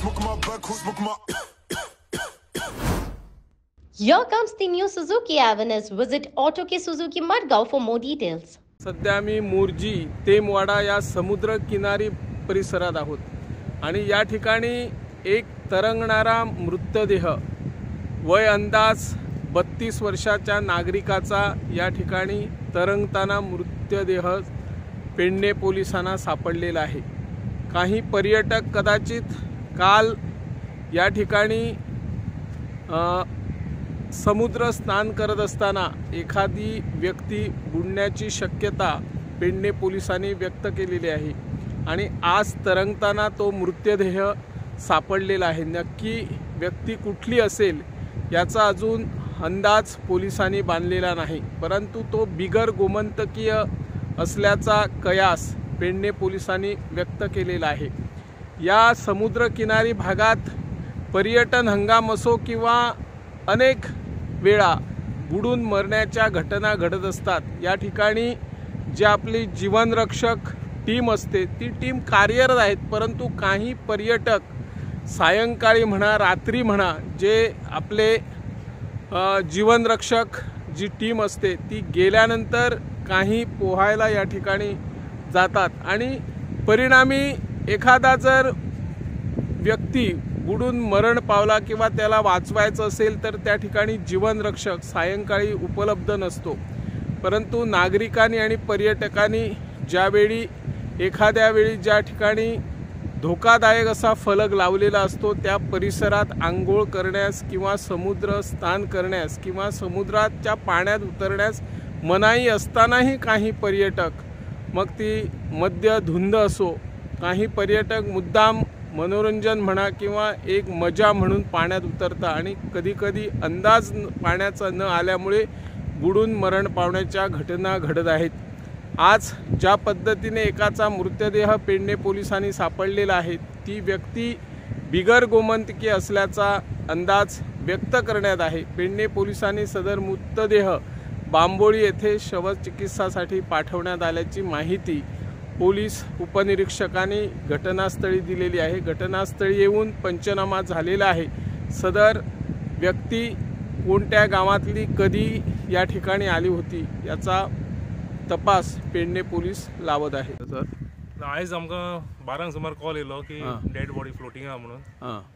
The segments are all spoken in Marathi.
Here comes the new Suzuki Avenue. Visit Auto K Suzuki Madgaon for more details. सध्या आम्ही मोर्जी तेमवाडा या समुद्र किनारी परिसरात आहोत आणि या ठिकाणी एक तरंगणारा मृतदेह वय अंदाज 32 वर्षाच्या नागरिकाचा या ठिकाणी तरंगताना मृतदेह पेडणे पोलिसांना सापडलेला आहे। काही पर्यटक कदाचित काल या ठिकाणी समुद्र स्नान करत असताना एखादी व्यक्ती बुडण्याची शक्यता पेडणे पोलिसांनी व्यक्त केलेली आहे आणि आज तरंगताना तो मृतदेह सापडलेला आहे। नक्की व्यक्ती कुठली असेल याचा अजून अंदाज पोलिसांनी बांधलेला नाही, परंतु तो बिगर गोमंतकीय असल्याचा कयास पेडणे पोलिसांनी व्यक्त केलेला आहे। या समुद्रकिनारी भागात पर्यटन हंगाम असो किंवा अनेक वेळा बुडून मरण्याच्या घटना घडत असतात। या ठिकाणी जे आपली जीवनरक्षक टीम असते ती टीम कार्यरत आहेत, परंतु काही पर्यटक सायंकाळी म्हणा रात्री म्हणा जे आपले जीवनरक्षक जी टीम असते ती गेल्यानंतर काही पोहायला या ठिकाणी जातात आणि परिणामी एखादा जर व्यक्ती बुडून मरण पावला किंवा त्याला वाचवायचं असेल तर त्या ठिकाणी जीवनरक्षक सायंकाळी उपलब्ध नसतो। परंतु नागरिकांनी आणि पर्यटकांनी ज्यावेळी एखाद्या वेळी ज्या ठिकाणी धोकादायक असा फलक लावलेला असतो त्या परिसरात आंघोळ करण्यास किंवा समुद्र स्नान करण्यास किंवा समुद्राच्या पाण्यात उतरण्यास मनाई असतानाही काही पर्यटक, मग ती मद्य धुंद असो, काही पर्यटक मुद्दाम मनोरंजन म्हणा किंवा एक मजा म्हणून पाण्यात उतरता आणि कधीकधी अंदाज पाण्याचा न आल्यामुळे बुडून मरण पावण्याच्या घटना घडत आहेत। आज ज्या पद्धतीने एकाचा मृतदेह पेडणे पोलिसांनी सापडलेला आहे ती व्यक्ती बिगर गोमंतकीय असल्याचा अंदाज व्यक्त करण्यात आहे। पेडणे पोलिसांनी सदर मृतदेह बांबोळी येथे शवचिकित्सासाठी पाठवण्यात आल्याची माहिती पोलीस उपनिरीक्षकांनी घटनास्थळी दिलेली आहे। घटनास्थळी येऊन पंचनामा झालेला आहे। सदर व्यक्ती कोणत्या गावातली कधी या ठिकाणी आली होती याचा तपास पेडणे पोलीस लावत आहे। सर आज आमकां 12 सुमार कॉल येलो की डेड बॉडी फ्लोटिंग आहा म्हणून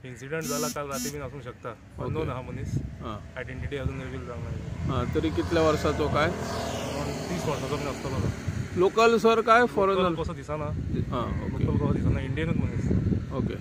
इन्सिडेंट जाला काल राती बीन आसूंक शकता। अननोन आहा मनीस, आयडेंटिटी अजून रिवील जावना। तरी कितल्या वर्साचो काय? 30 वर्साचो बीन आसतलो। लोकल सर काय फॉरेनर कसो दिसना? ओके लोकल कसो दिसना, इंडियनूच मनीस। ओके।